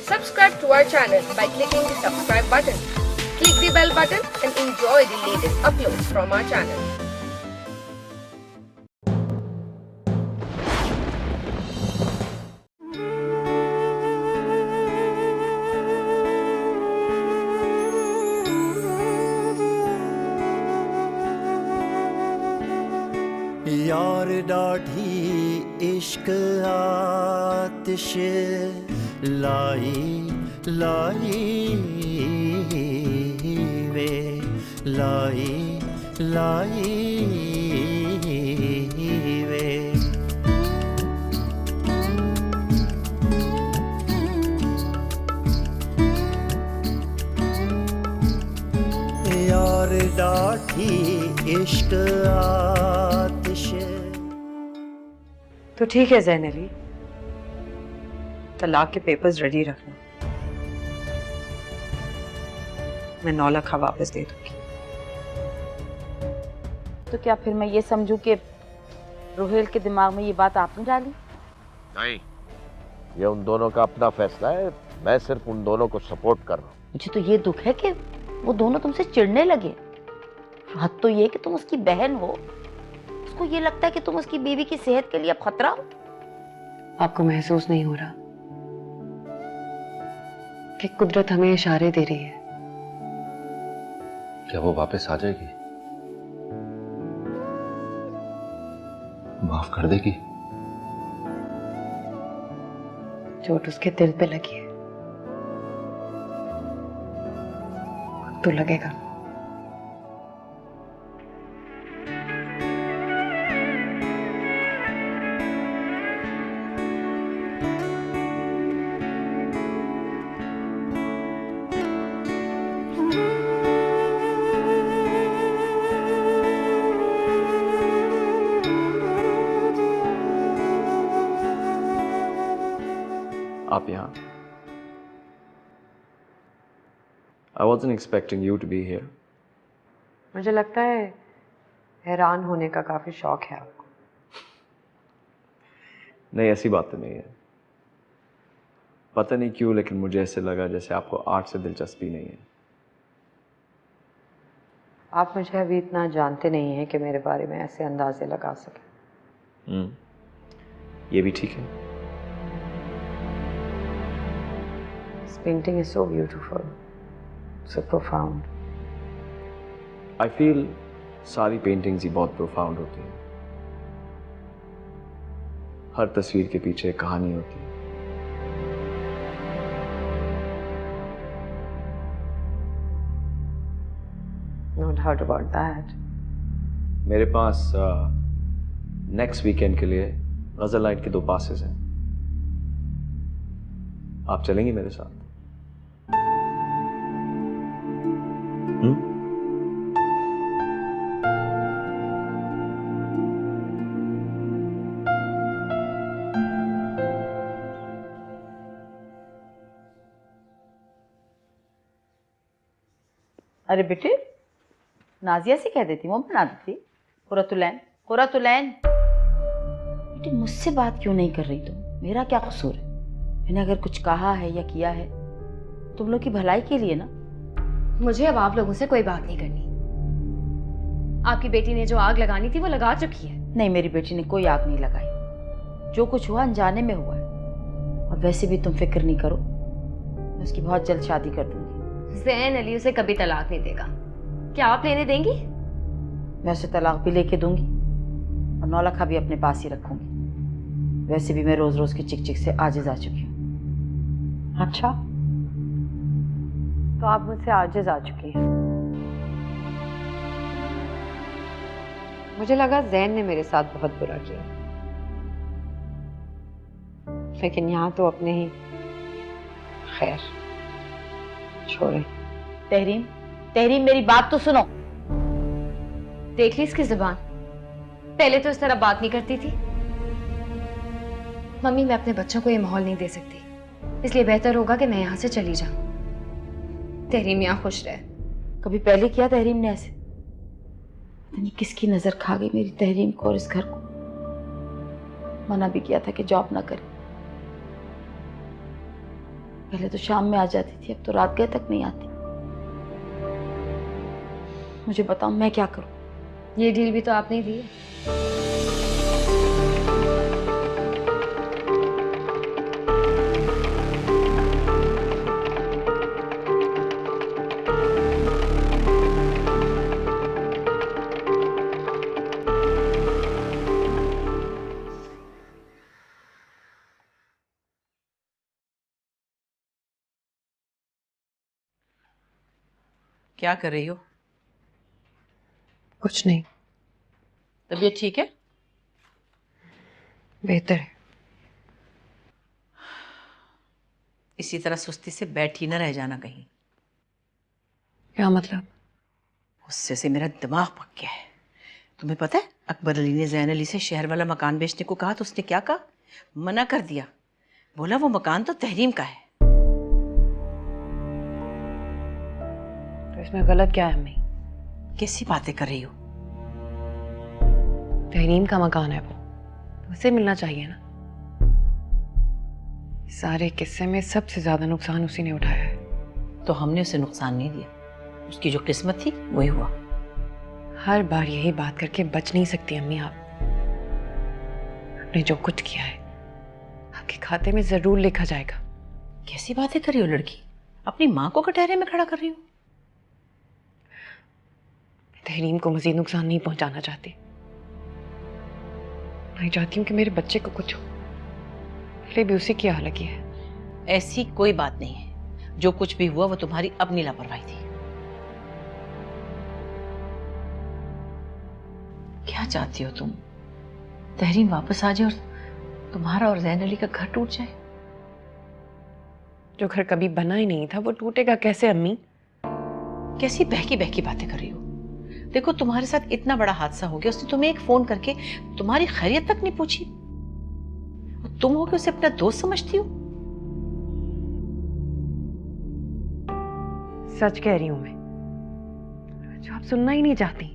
Subscribe to our channel by clicking the subscribe button. Click the bell button and enjoy the latest uploads from our channel. यार डाढ़ी इश्क आतिश लाई लाई वे लाई लाई वे यार डाढ़ी इश्क आतिश। तो ठीक है ज़ैन अली, तलाक के पेपर्स रेडी रखना, मैं 9 लाख वापस दे दूंगी। तो क्या फिर मैं ये समझूं कि रोहेल के दिमाग में ये बात आपने डाली? नहीं, ये उन दोनों का अपना फैसला है, मैं सिर्फ उन दोनों को सपोर्ट कर रहा हूँ। मुझे तो ये दुख है कि वो दोनों तुमसे चिढ़ने लगे। हद तो ये कि तुम उसकी बहन हो, उसको ये लगता है कि तुम उसकी बीवी की सेहत के लिए अब खतरा हो। आपको महसूस नहीं हो रहा कि कुदरत हमें इशारे दे रही है? क्या वो वापस आ जाएगी? माफ कर देगी? चोट उसके दिल पे लगी है, तो लगेगा। आप यहाँ? I wasn't expecting you to be here. मुझे लगता है हैरान होने का काफी शौक है आपको। नहीं, ऐसी बात तो नहीं है। पता नहीं क्यों, लेकिन मुझे ऐसे लगा जैसे आपको आर्ट से दिलचस्पी नहीं है। आप मुझे अभी इतना जानते नहीं हैं कि मेरे बारे में ऐसे अंदाजे लगा सके। ये भी ठीक है। This painting is so beautiful, so profound. I feel सारी पेंटिंग्स ही बहुत प्रोफाउंड होती हैं। हर तस्वीर के पीछे एक कहानी होती है। No doubt about that. मेरे पास नेक्स्ट वीकेंड के लिए गजल नाइट के 2 पासेस हैं। आप चलेंगे मेरे साथ? अरे बेटे, नाजिया से कह देती, वो बना देती। कुरतुलैन, कुरतुलैन। बेटे मुझसे बात क्यों नहीं कर रही तुम? मेरा क्या कसूर है? मैंने अगर कुछ कहा है या किया है तुम लोग की भलाई के लिए ना। मुझे अब आप लोगों से कोई बात नहीं करनी। आपकी बेटी ने जो आग लगानी थी वो लगा चुकी है। नहीं, मेरी बेटी ने कोई आग नहीं लगाई। जो कुछ हुआ अनजाने में हुआ है। और वैसे भी तुम फिक्र नहीं करो, मैं उसकी बहुत जल्द शादी कर दूंगी। ज़ैन अली उसे कभी तलाक नहीं देगा। क्या आप लेने देंगी? मैं उसे तलाक भी लेके दूंगी और 9 लाख भी अपने पास ही रखूंगी। वैसे भी मैं रोज रोज की चिक चिक से आजिज आ चुकी हूँ। अच्छा, तो आप मुझसे आजिज आ चुकी हैं। मुझे लगा ज़ैन ने मेरे साथ बहुत बुरा किया, लेकिन यहाँ तो अपने ही। खैर छोड़े। तहरीम, तहरीम मेरी बात तो सुनो। देख ली इसकी जुबान, पहले तो इस तरह बात नहीं करती थी। मम्मी, मैं अपने बच्चों को ये माहौल नहीं दे सकती, इसलिए बेहतर होगा कि मैं यहाँ से चली जाऊं। तहरीम यहाँ खुश रहे। कभी पहले किया तहरीम ने ऐसे? पता नहीं किसकी नजर खा गई मेरी तहरीम को और इस घर को। मना भी किया था कि जॉब ना करे, पहले तो शाम में आ जाती थी, अब तो रात गए तक नहीं आती। मुझे बताओ मैं क्या करूं? ये डील भी तो आपने ही दी है। क्या कर रही हो? कुछ नहीं, तबीयत ठीक है? बेहतर है। इसी तरह सुस्ती से बैठी न रह जाना कहीं। क्या मतलब? गुस्से से मेरा दिमाग पक गया है। तुम्हें पता है अकबर अली ने ज़ैन अली से शहर वाला मकान बेचने को कहा तो उसने क्या कहा? मना कर दिया। बोला वो मकान तो तहरीम का है। तो इसमें गलत क्या है अम्मी? कैसी बातें कर रही हो? तहरीम का मकान है वो, तो उसे मिलना चाहिए ना। सारे किस्से में सबसे ज्यादा नुकसान उसी ने उठाया है। तो हमने उसे नुकसान नहीं दिया, उसकी जो किस्मत थी वही हुआ। हर बार यही बात करके बच नहीं सकती अम्मी आप। आपने जो कुछ किया है आपके खाते में जरूर लिखा जाएगा। कैसी बातें कर रही हो लड़की? अपनी माँ को कटहरे में खड़ा कर रही हो। तहरीम को मजीद नुकसान नहीं पहुंचाना चाहती। मैं चाहती हूँ कि मेरे बच्चे को कुछ हो। पहले भी उसी की हालत की है। ऐसी कोई बात नहीं है। जो कुछ भी हुआ वो तुम्हारी अपनी लापरवाही थी। क्या चाहती हो तुम? तहरीम वापस आ जाए और तुम्हारा और ज़ैन अली का घर टूट जाए? जो घर कभी बना ही नहीं था वो टूटेगा कैसे अम्मी? कैसी बहकी बहकी बातें कर रही हो? देखो तुम्हारे साथ इतना बड़ा हादसा हो गया, उसने तुम्हें एक फोन करके तुम्हारी खैरियत तक नहीं पूछी। तुम हो कि उसे अपना दोस्त समझती हो? सच कह रही हूं मैं, जो आप सुनना ही नहीं चाहती।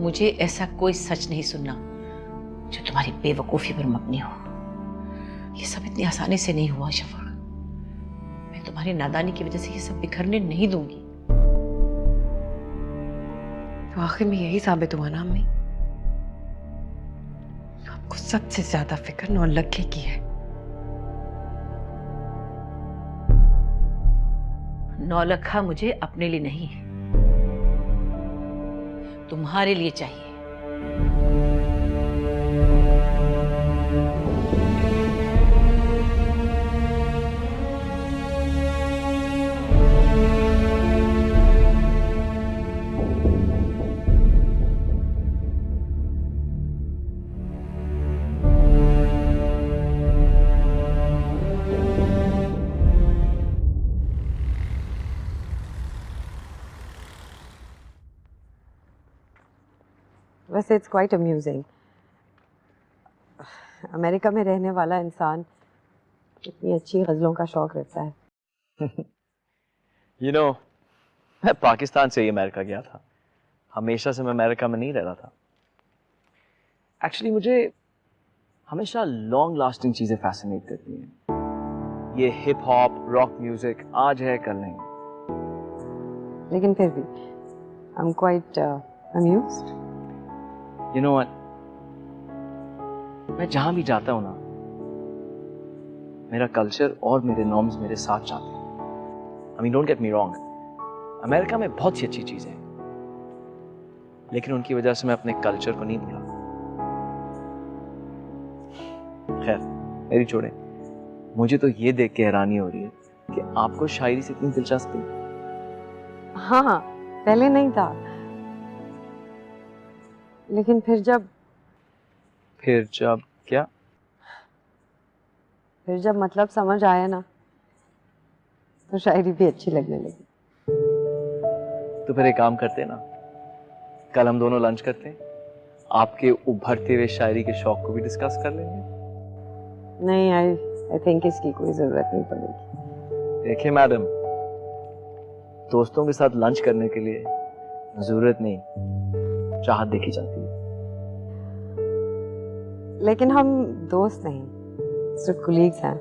मुझे ऐसा कोई सच नहीं सुनना जो तुम्हारी बेवकूफी पर मबनी हो। ये सब इतनी आसानी से नहीं हुआ शफा। मैं तुम्हारी नादानी की वजह से ये सब बिखरने नहीं दूंगी। तो आखिर में यही साबित हुआ ना अम्मी, आपको सबसे ज्यादा फिक्र नौलखे की है। नौलखा मुझे अपने लिए नहीं, तुम्हारे लिए चाहिए। वैसे इट्स क्वाइट अम्यूजिंग, अमेरिका में रहने वाला इंसान इतनी अच्छी गजलों का शौक रखता है। You know, मैं पाकिस्तान से ही अमेरिका गया था। हमेशा से मैं अमेरिका में नहीं रह रहा था। एक्चुअली मुझे हमेशा लॉन्ग लास्टिंग चीज़ें फैसिनेट करती हैं। ये हिप हॉप, रॉक म्यूजिक आज है कल नहीं। लेकिन फिर भी I am quite amused. You know what? मैं जहां भी जाता हूं ना, मेरा कल्चर और मेरे नॉर्म्स मेरे साथ जाते हैं। I mean, don't get me wrong, America में बहुत सी अच्छी चीजें हैं, लेकिन उनकी वजह से मैं अपने कल्चर को नहीं भूला। खैर, मेरी छोड़े। मुझे तो ये देख के हैरानी हो रही है कि आपको शायरी से इतनी दिलचस्पी। हाँ, पहले नहीं था, लेकिन फिर जब क्या? फिर जब मतलब समझ आया ना, तो शायरी भी अच्छी लगने लगी। तो फिर एक काम करते हैं ना, कल हम दोनों लंच करते हैं, आपके उभरते हुए शायरी के शौक को भी डिस्कस कर लेंगे। नहीं, आई थिंक इसकी कोई जरूरत नहीं पड़ेगी। देखिए मैडम, दोस्तों के साथ लंच करने के लिए जरूरत नहीं, चाहत देखी जाती है। लेकिन हम दोस्त नहीं, सिर्फ कुलीग्स हैं।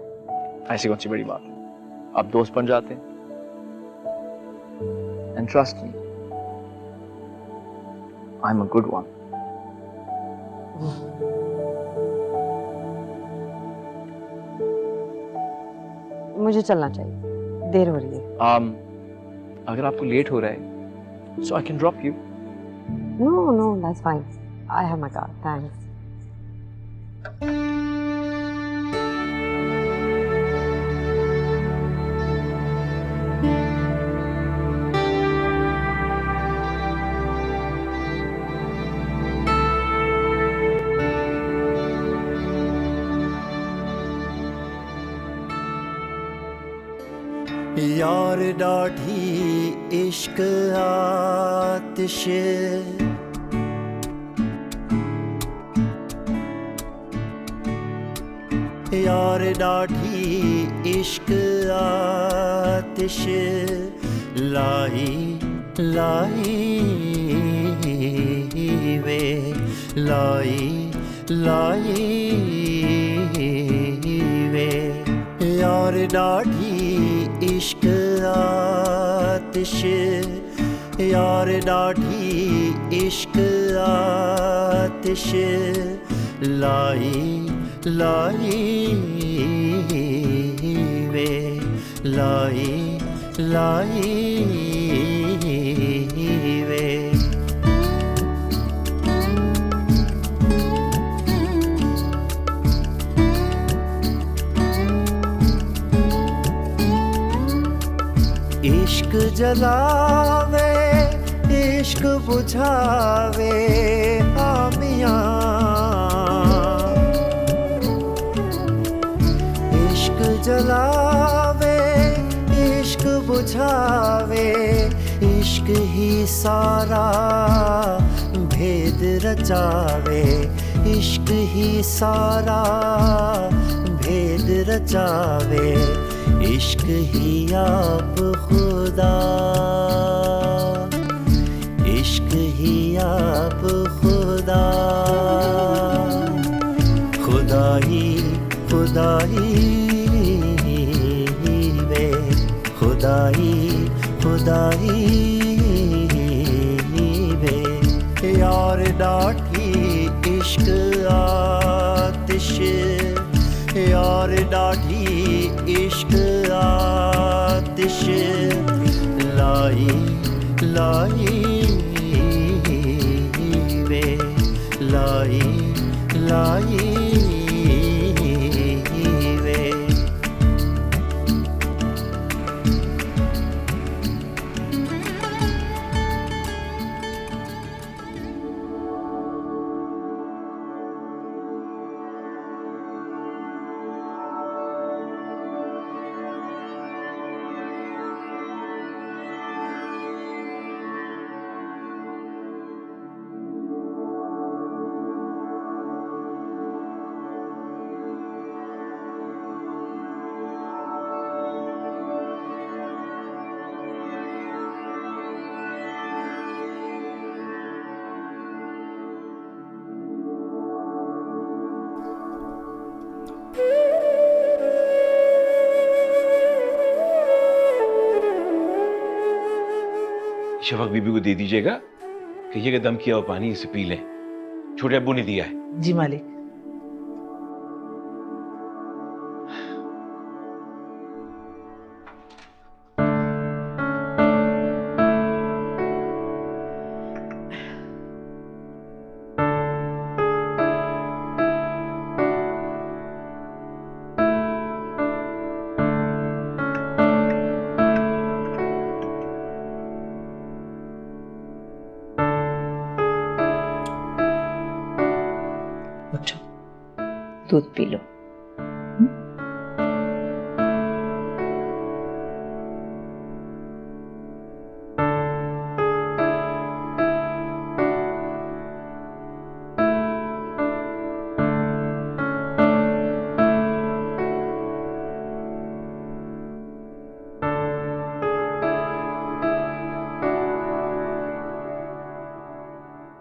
ऐसी कौन सी बड़ी बात है? आप दोस्त बन जाते हैं। And trust me, I am a good one. मुझे चलना चाहिए, देर हो रही है। अगर आपको लेट हो रहा है, so I can drop you. No no, that's fine, I have my car, thanks. यार डाढ़ी इश्क आतिश, यार डाढ़ी इश्क आतिश, लाई लाई वे लाई लाई वे, यार डाढ़ी इश्क आतिश, यार डाढ़ी इश्क आतिश, लाई लाई वे लाई लाई वे। इश्क जलावे इश्क बुझावे आमियां, इश्क जलावे इश्क बुझावे, इश्क ही सारा भेद रचावे, इश्क ही सारा भेद रचावे, इश्क ही आप खुदा, इश्क ही आप खुदा, खुदाई खुदाई वे खुदाई खुदाई वे, यार डाढ़ी इश्क आतिश, यार डाढ़ी इश्क आतिश, लाई लाई वे लाई लाई वे। शफक बीबी को दे दीजिएगा, कहिएगा दम किया हुआ पानी इसे पी लें, छोटे अब्बू ने दिया है। जी मालिक। उठो, दूध पी लो।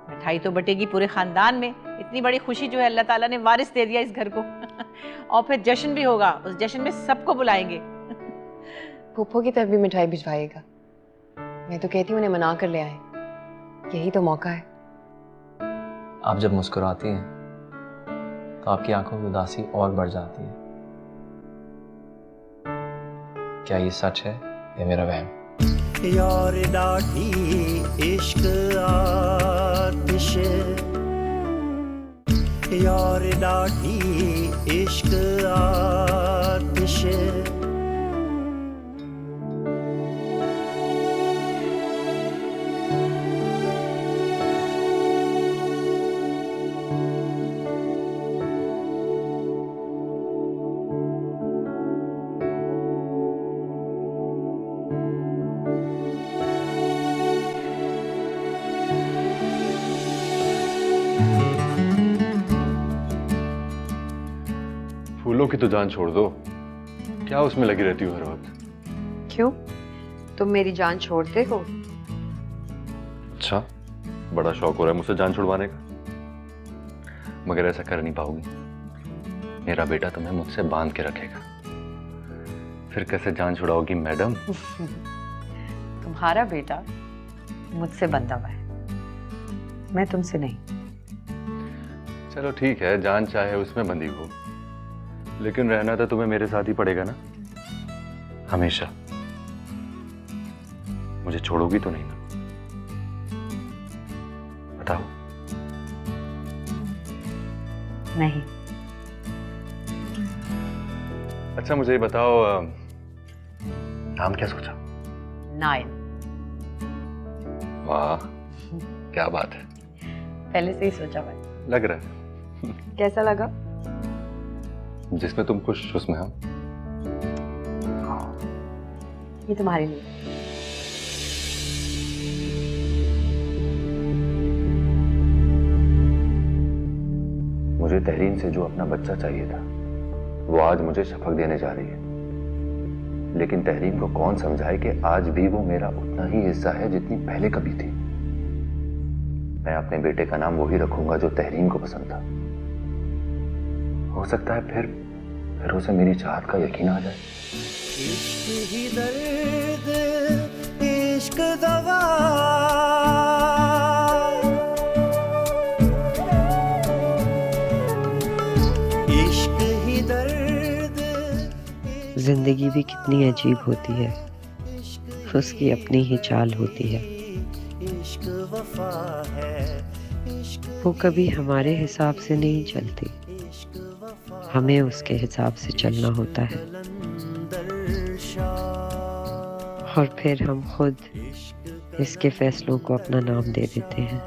मिठाई तो बटेगी पूरे खानदान में। इतनी बड़ी खुशी जो है अल्लाह ताला ने वारिस दे दिया इस घर को। और फिर जश्न भी होगा, उस जश्न में सबको बुलाएंगे। फूफो की तरफ भी मिठाई भिजवाइएगा। मैं तो कहती हूँ उन्हें मना कर ले आए, यही तो मौका है। आप जब मुस्कुराती हैं तो आपकी आंखों की उदासी और बढ़ जाती है। क्या ये सच है या मेरा वहम? यार डाठी इश्क आतिश, यार डाठी इश्क आतिश। फूलों की तो जान छोड़ दो, क्या उसमें लगी रहती हो हर वक्त? क्यों, तुम मेरी जान छोड़ते हो? अच्छा, बड़ा शौक हो रहा है मुझसे जान छुड़वाने का, मगर ऐसा कर नहीं पाओगी। मेरा बेटा तुम्हें मुझसे बांध के रखेगा, फिर कैसे जान छुड़ाओगी मैडम? तुम्हारा बेटा मुझसे बंधा हुआ है, मैं तुमसे नहीं। चलो ठीक है, जान चाहे उसमें बंधी हो, लेकिन रहना तो तुम्हें मेरे साथ ही पड़ेगा ना, हमेशा। मुझे छोड़ोगी तो नहीं ना? बताओ। नहीं। अच्छा मुझे ये बताओ, नाम क्या सोचा? नायन। वाह, क्या बात है। पहले से ही सोचा मैं। लग रहा है। कैसा लगा? जिसमें तुम खुश उसमें हम। ये तुम्हारे लिए। मुझे तहरीन से जो अपना बच्चा चाहिए था, वो आज मुझे शफक देने जा रही है। लेकिन तहरीन को कौन समझाए कि आज भी वो मेरा उतना ही हिस्सा है जितनी पहले कभी थी। मैं अपने बेटे का नाम वही रखूंगा जो तहरीन को पसंद था। हो सकता है फिर उसे मेरी चाहत का यकीन आ जाए। इश्क ही दर्द, इश्क दवा, इश्क ही दर्द। जिंदगी भी कितनी अजीब होती है, उसकी अपनी ही चाल होती है। इश्क वफा है, वो कभी हमारे हिसाब से नहीं चलती, हमें उसके हिसाब से चलना होता है। और फिर हम खुद इसके फैसलों को अपना नाम दे देते हैं।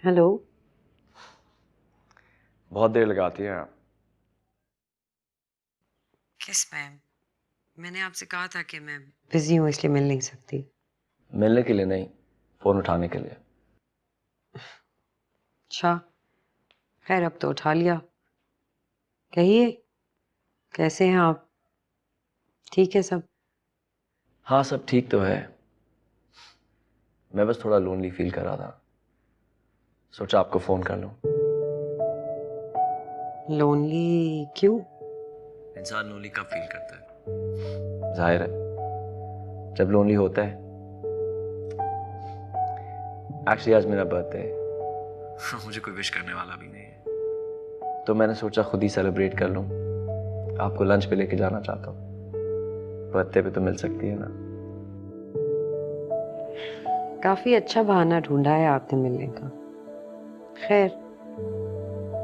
हेलो। बहुत देर लगाती है। किस मैम? मैंने आपसे कहा था कि मैं बिजी हूँ इसलिए मिल नहीं सकती। मिलने के लिए नहीं, फोन उठाने के लिए। अच्छा, खैर अब तो उठा लिया। कहिए, कैसे हैं आप? ठीक है सब? हाँ सब ठीक तो है, मैं बस थोड़ा लोनली फील कर रहा था, सोचा आपको फोन कर लूं। लोनली क्यों? इंसान लोनली कब फील करता है? जाहिर है जब लोनली होता है। एक्चुअली आज मेरा बर्थडे है, मुझे कोई विश करने वाला भी नहीं है, तो मैंने सोचा खुद ही सेलिब्रेट कर लूं। आपको लंच पे लेके जाना चाहता हूँ, बर्थडे पे तो मिल सकती है ना। काफी अच्छा बहाना ढूंढा है आपने मिलने का। खैर,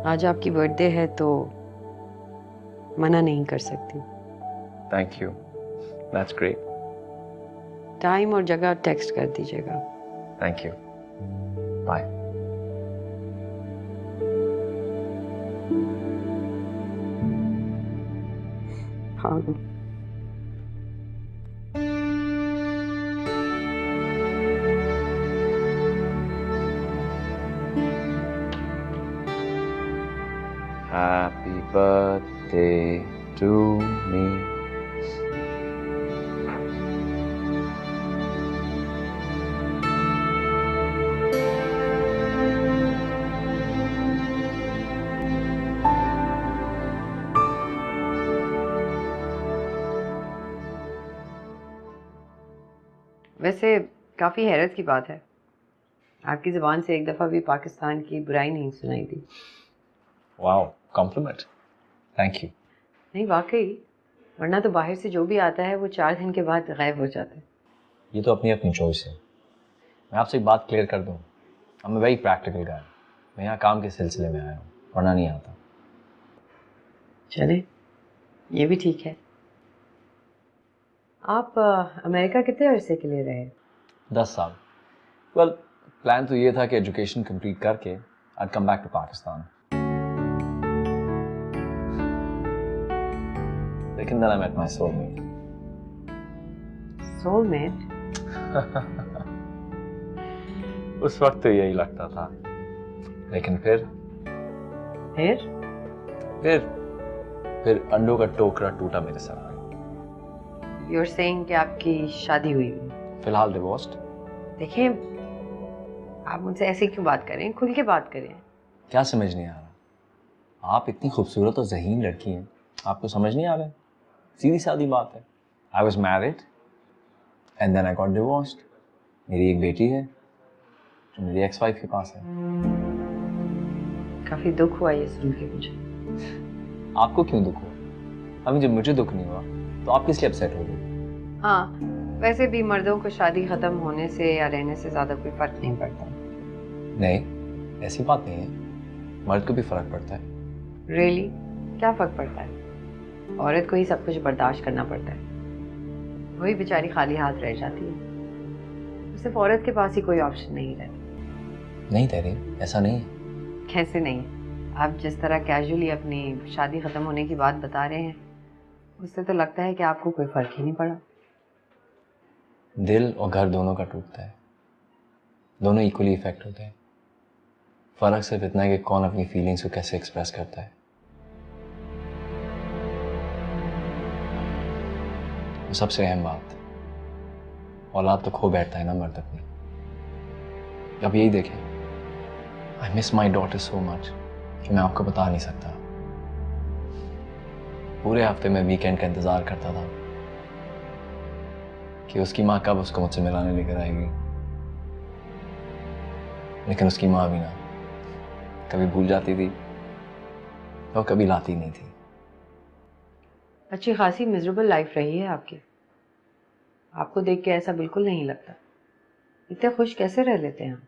आज आपकी बर्थडे है तो मना नहीं कर सकती। Thank you, that's great. Time और जगह टेक्स्ट कर दीजिएगा। Thank you, bye. हाँ। Happy birthday to me. वैसे काफ़ी हैरत की बात है, आपकी ज़बान से एक दफ़ा भी पाकिस्तान की बुराई नहीं सुनाई दी। Wow, compliment, thank you. नहीं वाकई, वरना तो बाहर से जो भी आता है वो 4 दिन के बाद गायब हो जाता है। ये तो अपनी अपनी चॉइस है। मैं आपसे एक बात क्लियर कर दूँ, आई एम वेरी प्रैक्टिकल गाय। मैं यहाँ काम के सिलसिले में आया हूँ, पढ़ना नहीं आता। चले, ये भी ठीक है। आप अमेरिका कितने अरसे के लिए रहे? 10 साल। वेल, प्लान तो ये था कि एजुकेशन कंप्लीट करके आई कम बैक टू पाकिस्तान, लेकिन then I met my soulmate. Soulmate? उस वक्त तो यही लगता था, लेकिन फिर अंडों का टोकरा टूटा मेरे सर पे। You're saying कि आपकी शादी हुई है? फिलहाल डिवोर्स्ड। देखिए, आप मुझसे ऐसे क्यों बात करें, खुल के बात करें। क्या समझ नहीं आ रहा? आप इतनी खूबसूरत और ज़हीन लड़की हैं, आपको समझ नहीं आ रहा है? सीधी सादी बात है। I was married and then I got divorced. मेरी एक बेटी है जो मेरी एक्स वाइफ के पास है। काफी दुख हुआ ये सुन के मुझे। आपको क्यों दुख हुआ? अभी जब मुझे दुख नहीं हुआ तो आप किस लिए अपसेट हो गई? हाँ, वैसे भी मर्दों को शादी खत्म होने से या रहने से ज्यादा कोई फर्क नहीं पड़ता। नहीं, ऐसी बात नहीं है, मर्द को भी फर्क पड़ता है। रियली? क्या फर्क पड़ता है? औरत को ही सब कुछ बर्दाश्त करना पड़ता है, वही बेचारी खाली हाथ रह जाती है। सिर्फ औरत के पास ही कोई ऑप्शन नहीं रहता। नहीं तहरीर, ऐसा नहीं है। कैसे नहीं? आप जिस तरह कैजुअली अपनी शादी खत्म होने की बात बता रहे हैं, उससे तो लगता है कि आपको कोई फर्क ही नहीं पड़ा। दिल और घर दोनों का टूटता है, दोनों इक्वली इफेक्ट होते हैं। फर्क सिर्फ इतना है कि कौन अपनी फीलिंग्स को कैसे एक्सप्रेस करता है। और सबसे अहम बात, औलाद तो खो बैठता है ना मर्द अपनी। अब यही देखें, I miss my daughter so much कि मैं आपको बता नहीं सकता। पूरे हफ्ते में वीकेंड का इंतजार करता था कि उसकी माँ कब उसको मुझसे मिलाने लेकर आएगी, लेकिन उसकी माँ भी ना, कभी भूल जाती थी और कभी लाती नहीं थी। अच्छी खासी मिजरेबल लाइफ रही है आपकी। आपको देख के ऐसा बिल्कुल नहीं लगता। इतने खुश कैसे रह लेते हैं आप?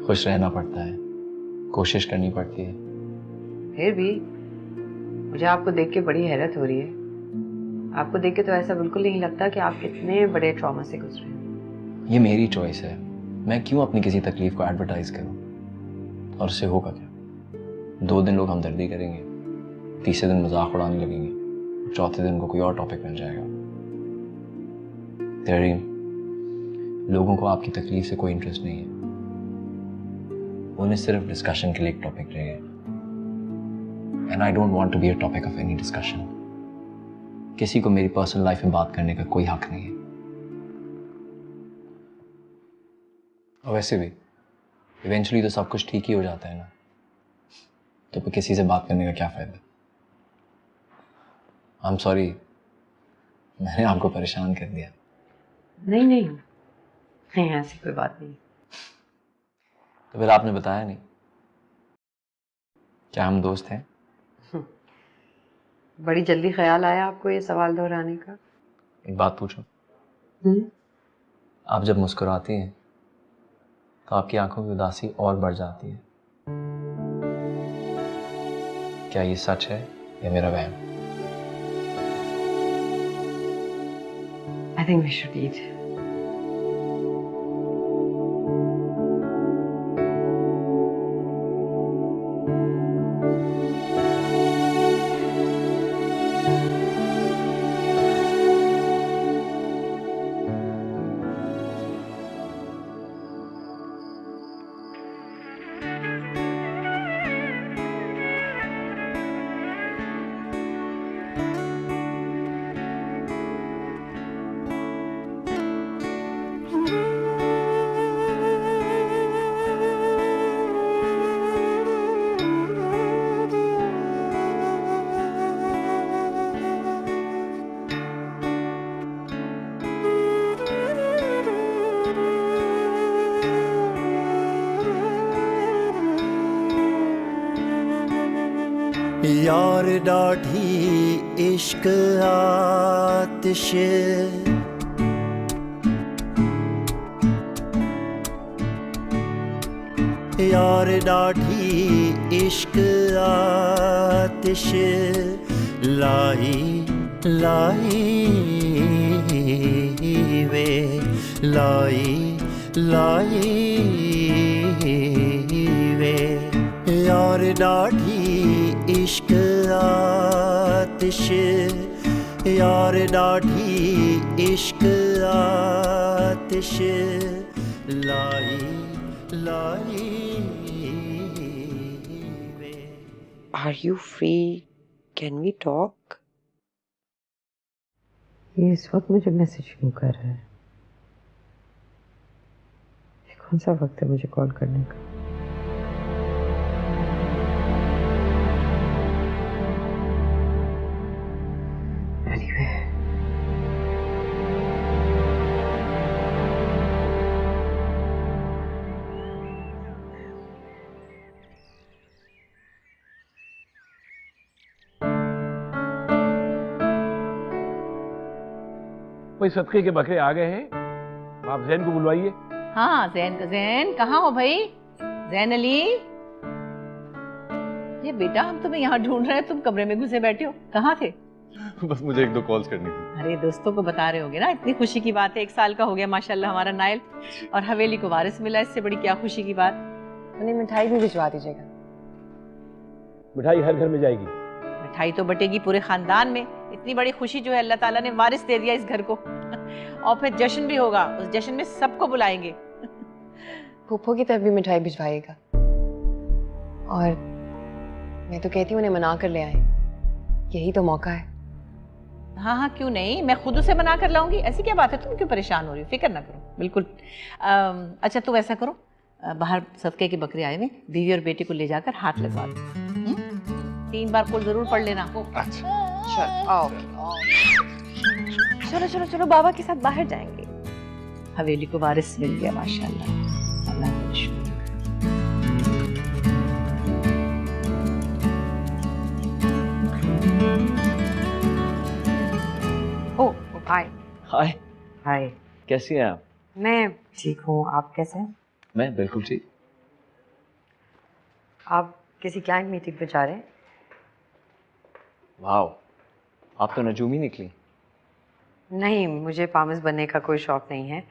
खुश रहना पड़ता है, कोशिश करनी पड़ती है। फिर भी मुझे आपको देख के बड़ी हैरत हो रही है। आपको देख के तो ऐसा बिल्कुल नहीं लगता कि आप कितने बड़े ट्रॉमा से गुजरे हैं। ये मेरी चॉइस है, मैं क्यों अपनी किसी तकलीफ को एडवर्टाइज करूं? और उससे होगा क्या? 2 दिन लोग हमदर्दी करेंगे, तीसरे दिन मजाक उड़ाने लगेंगे, चौथे दिन को कोई और टॉपिक मिल जाएगा। तहरीर, लोगों को आपकी तकलीफ से कोई इंटरेस्ट नहीं है, उन्हें सिर्फ डिस्कशन के लिए एक टॉपिक चाहिए। And I don't want to be a topic of any discussion. किसी को मेरी पर्सनल लाइफ में बात करने का कोई हक नहीं है। और वैसे भी इवेंचुअली तो सब कुछ ठीक ही हो जाता है ना, तो फिर किसी से बात करने का क्या फायदा? आई एम सॉरी, मैंने आपको परेशान कर दिया। नहीं, ऐसी कोई बात नहीं। तो फिर आपने बताया नहीं, क्या हम दोस्त हैं? बड़ी जल्दी ख्याल आया आपको ये सवाल दोहराने का। एक बात पूछूं? आप जब मुस्कुराती हैं तो आपकी आंखों की उदासी और बढ़ जाती है। क्या ये सच है या मेरा वहम? I think we should eat. यार डाढ़ी इश्क आतिश, यार डाढ़ी इश्क आतिश, लाई लाई वे लाई लाई वे, यार डाढ़ी इश्क आतिश, यार डाढ़ी इश्क आतिश, लाई लाई वे। Are you free? Can we talk? ये इस वक्त मुझे मैसेज क्यों कर रहा है? ये कौन सा वक्त है मुझे कॉल करने का? Anyway. भाई सदके के बकरे आ गए हैं, आप जैन को बुलवाइए। हाँ जैन कहाँ हो भाई? जैन अली, ये बेटा हम तुम्हें यहाँ ढूंढ रहे हैं, तुम कमरे में घुसे बैठे हो, कहाँ थे? बस मुझे 1-2 कॉल्स करनी थी। अरे दोस्तों को बता रहे होगे ना, इतनी खुशी की बात है, 1 साल का हो गया माशाल्लाह हमारा नाइल, और हवेली को वारिस मिला, इससे बड़ी क्या खुशी की बात। उन्हें मिठाई भी भिजवा दीजिएगा। मिठाई हर घर में जाएगी। मिठाई तो बटेगी पूरे खानदान में, इतनी बड़ी खुशी जो है अल्लाह ताला ने वारिस दे दिया इस घर को। और फिर जश्न भी होगा, उस जश्न में सबको बुलाएंगे। फूफो की तरफ भी मिठाई भिजवाइएगा, और मैं तो कहती हूँ उन्हें मना कर ले आए, यही तो मौका है। हाँ हाँ क्यों नहीं, मैं खुद उसे मना कर लाऊंगी, ऐसी क्या बात है, तुम क्यों परेशान हो रही हो, फिक्र ना करो बिल्कुल। अच्छा तुम ऐसा करो, बाहर सदके के बकरे आए हुए, बीवी और बेटी को ले जाकर हाथ लगवा दो, 3 बार कुल जरूर पढ़ लेना। अच्छा चलो आओ, चलो चलो चलो बाबा के साथ बाहर जाएंगे। हवेली को वारिस मिल गया माशाल्लाह, अल्लाह का शुक्र। ओ हाय। हाय हाय। कैसी हैं आप? मैं ठीक हूँ, आप कैसे हैं? मैं बिल्कुल ठीक। आप किसी क्लाइंट मीटिंग पे जा रहे हैं? वाह, आप तो नजूमी निकली। नहीं, मुझे पामिस बनने का कोई शौक नहीं है।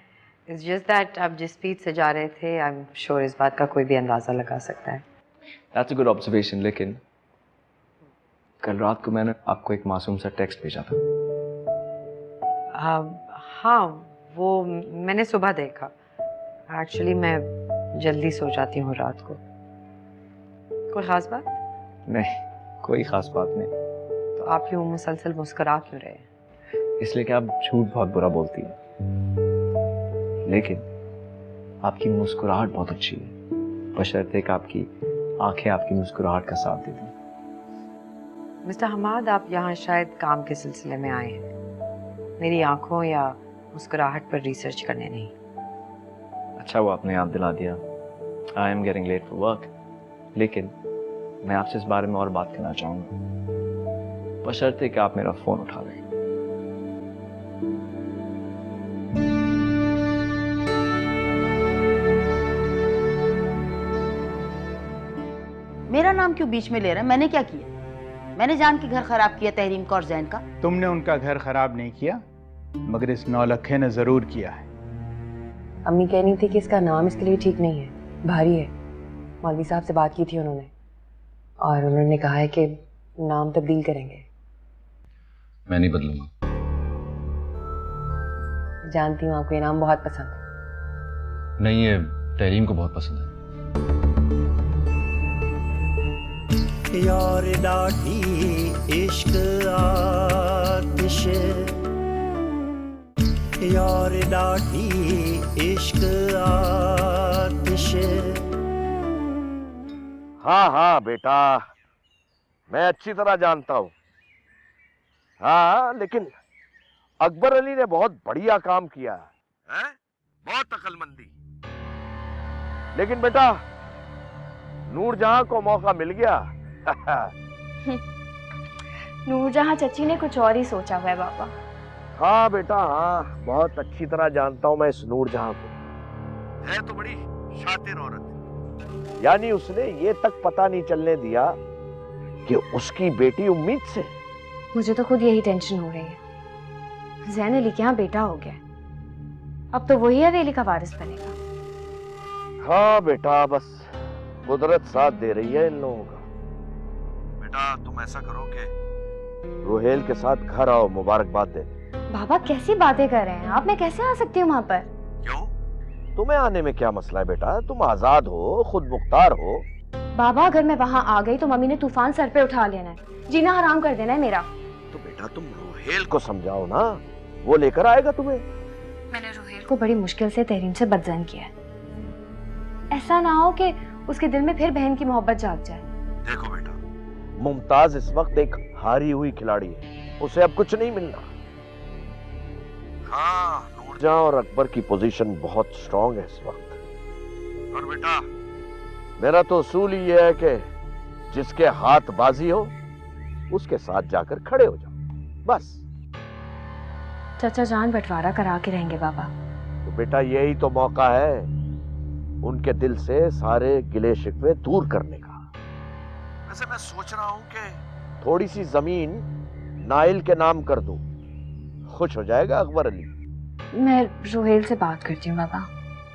इट्स जस्ट दैट आप जिस स्पीड से जा रहे थे, आई एम श्योर इस बात का कोई भी अंदाज़ा लगा सकता है। That's a good observation, लेकिन कल रात को मैंने आपको एक मासूम सा टेक्स्ट भेजा था। हाँ, वो मैंने सुबह देखा। एक्चुअली मैं जल्दी सो जाती हूँ रात को। कोई ख़ास बात? नहीं, कोई ख़ास बात नहीं। तो आप यूँ मुसलसल मुस्कुरा क्यों रहे हैं? इसलिए कि आप झूठ बहुत बुरा बोलती हैं, लेकिन आपकी मुस्कुराहट बहुत अच्छी है, बशर्ते कि आपकी आंखें आपकी मुस्कुराहट का साथ देती हैं। मिस्टर हमाद, आप यहाँ शायद काम के सिलसिले में आए हैं, मेरी आंखों या मुस्कुराहट पर रिसर्च करने नहीं। अच्छा वो आपने याद दिला दिया। I am getting late for work, लेकिन मैं आपसे इस बारे में और बात करना चाहूँगा, बशर्ते कि आप मेरा फ़ोन उठा लें। मेरा नाम क्यों बीच में ले रहा है? मैंने क्या किया? मैंने जान के घर खराब किया तहरीम का और जैन का? तुमने उनका घर खराब नहीं किया, मगर इस नौलखे ने जरूर किया है। अम्मी कह रही थी कि इसका नाम इसके लिए ठीक नहीं है, भारी है। मौलवी साहब से बात की थी उन्होंने, और उन्होंने कहा है कि नाम तब्दील करेंगे। मैं नहीं बदलूंगा। जानती हूँ आपको ये नाम बहुत पसंद है। नहीं, ये तहरीम को बहुत पसंद है। यार डाढ़ी इश्क आतिश, यार डाढ़ी इश्क आतिश। हाँ हाँ बेटा, मैं अच्छी तरह जानता हूँ। हाँ, लेकिन अकबर अली ने बहुत बढ़िया काम किया है, बहुत अक्लमंदी। लेकिन बेटा, नूरजहां को मौका मिल गया। नूरजहां चची ने कुछ और ही सोचा हुआ है बाबा। हाँ बेटा हाँ, बहुत अच्छी तरह जानता हूँ मैं इस नूरजहां को। है तो बड़ी शातिर औरत, यानी उसने ये तक पता नहीं चलने दिया कि उसकी बेटी उम्मीद से। मुझे तो खुद यही टेंशन हो रही है। ज़ैन अली के यहाँ बेटा हो गया, अब तो वही हवेली का वारिस बनेगा। हाँ बेटा, बस कुदरत साथ दे रही है इन लोगों का। बेटा तुम ऐसा करो कि रुहेल के साथ घर आओ, मुबारकबाद दे। बाबा कैसी बातें कर रहे हैं आप? मैं कैसे आ सकती हूँ वहाँ पर? क्यों? तुम्हें आने में क्या मसला है बेटा? तुम आजाद हो, खुद मुख्तार हो। बाबा अगर मैं वहाँ आ गई तो मम्मी ने तूफान सर पे उठा लेना है, जीना हराम कर देना है मेरा। तो बेटा तुम रुहेल को समझाओ ना, वो लेकर आएगा तुम्हें। मैंने रुहेल को बड़ी मुश्किल से तहरीम से बदजन किया है। ऐसा ना हो कि उसके दिल में फिर बहन की मोहब्बत जाग जाए। देखो बेटा, मुमताज इस वक्त एक हारी हुई खिलाड़ी है, उसे अब कुछ नहीं मिलना। हाँ, नूरजहां और अकबर की पोजीशन बहुत स्ट्रांग है इस वक्त। और बेटा मेरा तो उसूल ही यह है कि जिसके हाथ बाजी हो उसके साथ जाकर खड़े हो जाओ, बस। चाचा जान बंटवारा करा के रहेंगे बाबा। तो बेटा यही तो मौका है उनके दिल से सारे गिले शिकवे दूर करने का। वैसे मैं सोच रहा हूं कि थोड़ी सी जमीन नाइल के नाम कर दूं, खुश हो जाएगा अकबर अली। मैं रुहेल से बात करती हूँ बाबा।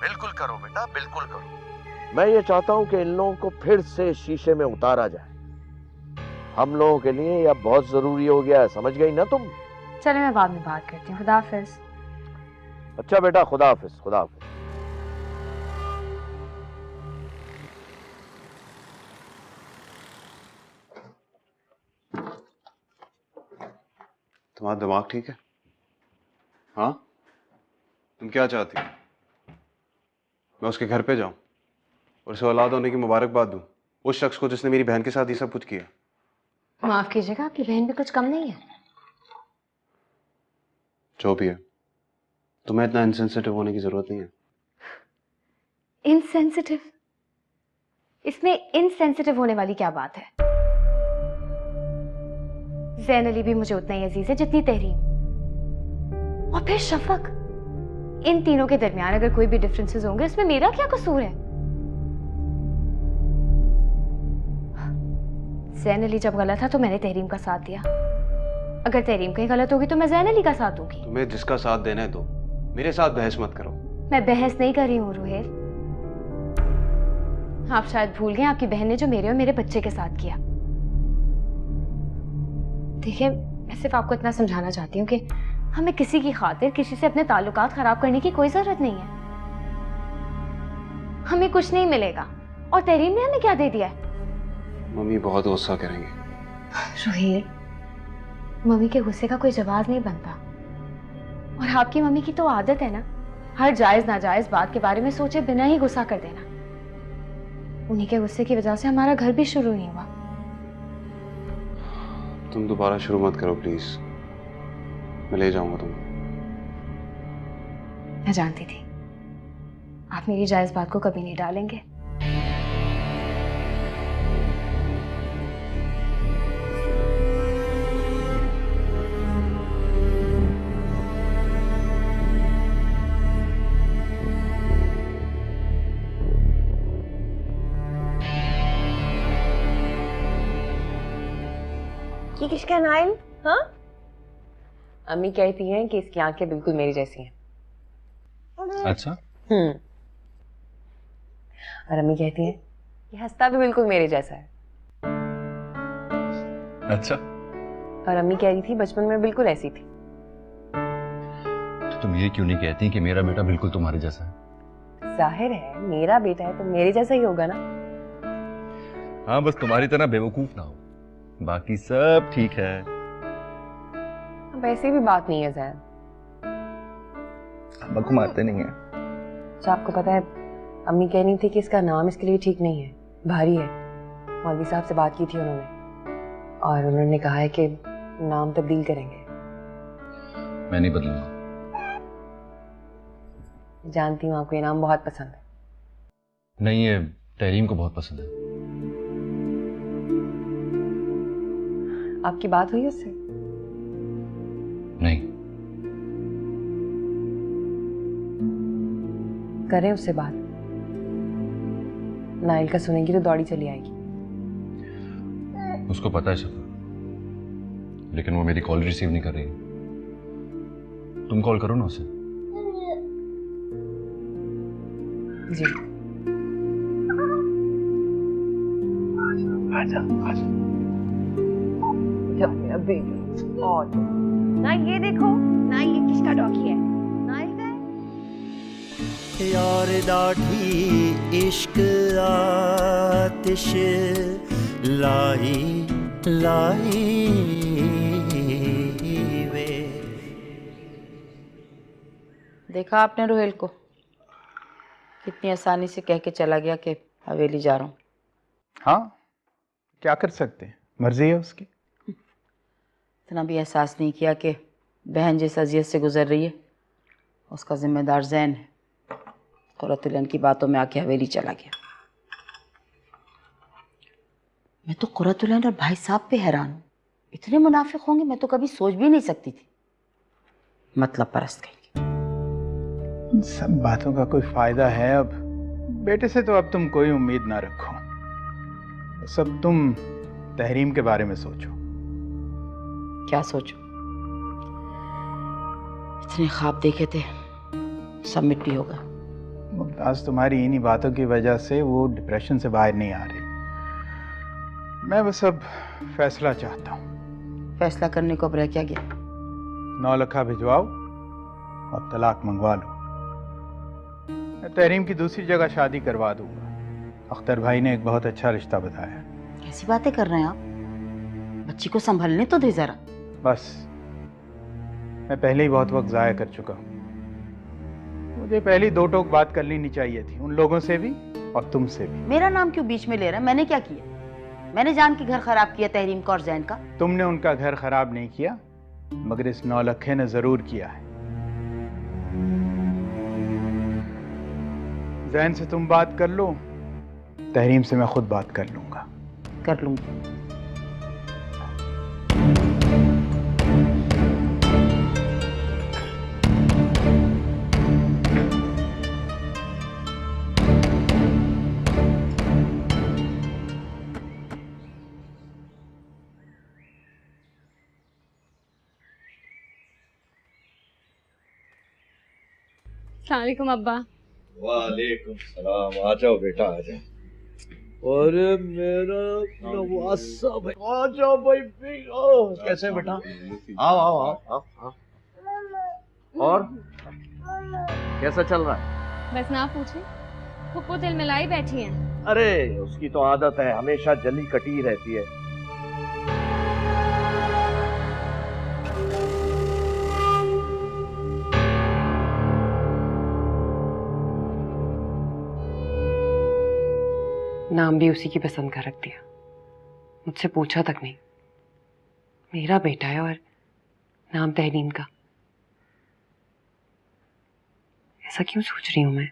बिल्कुल करो बेटा, बिल्कुल करो। मैं ये चाहता हूं कि इन लोगों को फिर से शीशे में उतारा जाए। हम लोगों के लिए यह बहुत जरूरी हो गया है, समझ गई ना तुम? चले मैं बाद में बात करती हूँ। खुदा हाफिज। अच्छा बेटा, खुदा हाफिज, खुदा हाफिज। तुम्हारा दिमाग ठीक है? हाँ, तुम क्या चाहती हो? मैं उसके घर पे जाऊं और उसे औलाद होने की मुबारकबाद दूं, उस शख्स को जिसने मेरी बहन के साथ ये सब कुछ किया? माफ कीजिएगा, आपकी बहन भी कुछ कम नहीं है। जो भी है, तुम्हें इतना इनसेंसिटिव होने की जरूरत नहीं है। इनसेंसिटिव? इसमें इनसेंसिटिव होने वाली क्या बात है? ज़ैन अली भी मुझे उतना ही अजीज है जितनी तहरीम, और फिर शफक। इन तीनों के दरमियान अगर कोई भी डिफरेंसेस होंगे, इसमें मेरा क्या कसूर है? ज़ैन अली जब गलत था तो मैंने तहरीम का साथ दिया, अगर तहरीम कहीं गलत होगी तो मैं ज़ैन अली का साथ दूंगी। तुम्हें जिसका साथ देना है दो, मेरे साथ बहस मत करो। मैं बहस नहीं कर रही हूँ रुहेल। आप शायद भूल गए आपकी बहन ने जो मेरे और मेरे बच्चे के साथ किया। देखिए, मैं सिर्फ आपको इतना समझाना चाहती हूँ कि हमें किसी की खातिर किसी से अपने ताल्लुकात खराब करने की कोई जरूरत नहीं है। हमें कुछ नहीं मिलेगा, और तहरीम ने हमें क्या दे दिया है? मम्मी बहुत गुस्सा करेंगे। रुहेल, मम्मी के गुस्से का कोई जवाब नहीं बनता, और आपकी मम्मी की तो आदत है ना, हर जायज नाजायज बात के बारे में सोचे बिना ही गुस्सा कर देना। उन्हीं के गुस्से की वजह से हमारा घर भी शुरू नहीं हुआ। तुम दोबारा शुरू मत करो प्लीज, मैं ले जाऊंगा तुम्हें। मैं जानती थी आप मेरी जायज बात को कभी नहीं डालेंगे। ये किसका नाइल? हाँ, अम्मी कहती हैं कि इसकी आंखें बिल्कुल मेरी जैसी हैं। अच्छा। और अम्मी कहती हैं कि हंसता भी बिल्कुल मेरे जैसा है। अच्छा। और अम्मी कह रही थी बचपन में बिल्कुल ऐसी थी। तो तुम ये क्यों नहीं कहती कि मेरा बेटा बिल्कुल तुम्हारे जैसा है? जाहिर है मेरा बेटा है तो मेरे जैसा ही होगा ना। हाँ, बस तुम्हारी तरह बेवकूफ ना हो, बाकी सब ठीक है। वैसे भी बात नहीं है जैन, अब्बा को मारते नहीं है। अच्छा, आपको पता है अम्मी कह रही थी कि इसका नाम इसके लिए ठीक नहीं है, भारी है। मौलवी साहब से बात की थी उन्होंने, और उन्होंने कहा है कि नाम तब्दील करेंगे। मैं नहीं बदलूंगा। जानती हूँ आपको ये नाम बहुत पसंद है। नहीं, ये तहरीम को बहुत पसंद है। आपकी बात हुई उससे? नहीं। करें उससे बात। नाइल का सुनेंगी तो दौड़ी चली आएगी। उसको पता है शफा, लेकिन वो मेरी कॉल रिसीव नहीं कर रही। तुम कॉल करो ना उसे। जी। आजा आजा। मेरा बेबी। और ना ये देखो, ना ये किसका डॉगी है? नाइल का है। यार डाढ़ी इश्क आतिश लाई लाई वे। देखा आपने रोहेल को, कितनी आसानी से कह के चला गया कि हवेली जा रहा हूँ। हाँ, क्या कर सकते हैं, मर्जी है उसकी। इतना भी एहसास नहीं किया कि बहन जिस अजियत से गुजर रही है उसका जिम्मेदार जैन है। कुर्रतुलैन की बातों में आके हवेली चला गया। मैं तो कुर्रतुलैन और भाई साहब पे हैरान हूँ। इतने मुनाफिक होंगे मैं तो कभी सोच भी नहीं सकती थी। मतलब परस्त कहीं। इन सब बातों का कोई फायदा है? अब बेटे से तो अब तुम कोई उम्मीद ना रखो। सब तुम तहरीम के बारे में सोचो। क्या सोचो? इतने ख्वाब देखे थे, सब मिट्टी हो गया। मुमताज, तुम्हारी इन्हीं बातों की वजह से वो डिप्रेशन से बाहर नहीं आ रही। मैं बस अब फैसला चाहता हूँ। फैसला करने को अब रह क्या गया? 9 लाख भिजवाओ और तलाक मंगवा लो। मैं तहरीम की दूसरी जगह शादी करवा दूंगा। अख्तर भाई ने एक बहुत अच्छा रिश्ता बताया। कैसी बातें कर रहे हैं आप? बच्ची को संभालने तो दे जरा। बस, मैं पहले ही बहुत वक्त ज़ाया कर चुका हूँ। मुझे पहले 2 टोक बात कर लेनी चाहिए थी, उन लोगों से भी और तुमसे भी। मेरा नाम क्यों बीच में ले रहा है? मैंने क्या किया? मैंने जान के घर खराब किया तहरीम का और जैन का? तुमने उनका घर खराब नहीं किया, मगर इस नौलखे ने जरूर किया है। जैन से तुम बात कर लो, तहरीम से मैं खुद बात कर लूंगा। कर लूंगी। अस्सलामुअलैकुम अब्बा। वालेकुम सलाम। आ जाओ बेटा, आ जाओ। अरे मेरा नवासा भाई, आ जाओ भाई। कैसे बेटा? आओ आओ आओ आओ आओ। और कैसा चल रहा है? बस ना पूछे, फुप्पो तिल मिलाई बैठी हैं। अरे उसकी तो आदत है, हमेशा जली कटी रहती है। नाम भी उसी की पसंद का रख दिया, मुझसे पूछा तक नहीं। मेरा बेटा है और नाम तहरीम का। ऐसा क्यों सोच रही हूं मैं?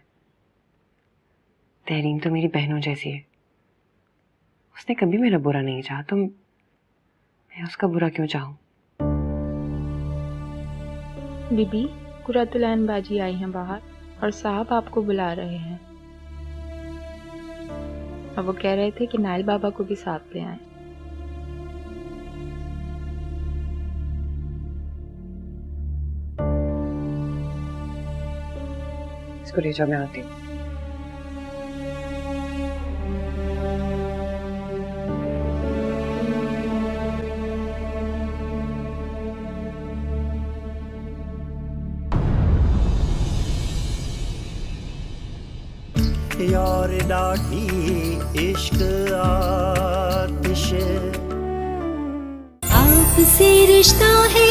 तहरीम तो मेरी बहनों जैसी है। उसने कभी मेरा बुरा नहीं चाहा, तो मैं उसका बुरा क्यों चाहूं? बीबी, कुर्रतुलैन बाजी आई हैं बाहर और साहब आपको बुला रहे हैं। और वो कह रहे थे कि नाइल बाबा को भी साथ ले आए। इसको ले जाओ, मैं आती हूँ। यार डाढ़ी इश्क आतिश आपसे रिश्ता है